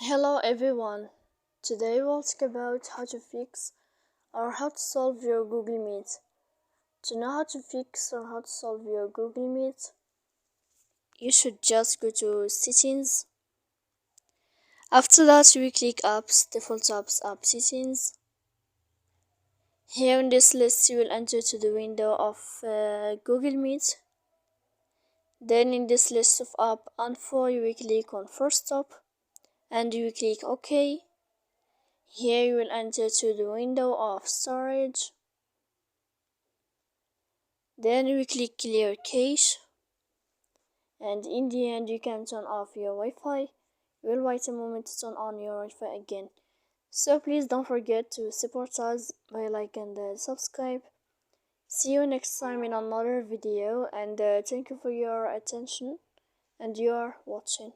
Hello everyone. Today we'll talk about how to fix or how to solve your Google Meet. To know how to fix or how to solve your Google Meet, you should just go to settings. After that, you will click apps, default apps, app settings. Here in this list, you will enter to the window of Google Meet. Then in this list of app info, you will click on first stop and you will click OK. Here you will enter to the window of storage. Then you click clear cache, and in the end you can turn off your Wi-Fi. You will wait a moment to turn on your Wi-Fi again. So please don't forget to support us by like and subscribe. See you next time in another video, and thank you for your attention and your watching.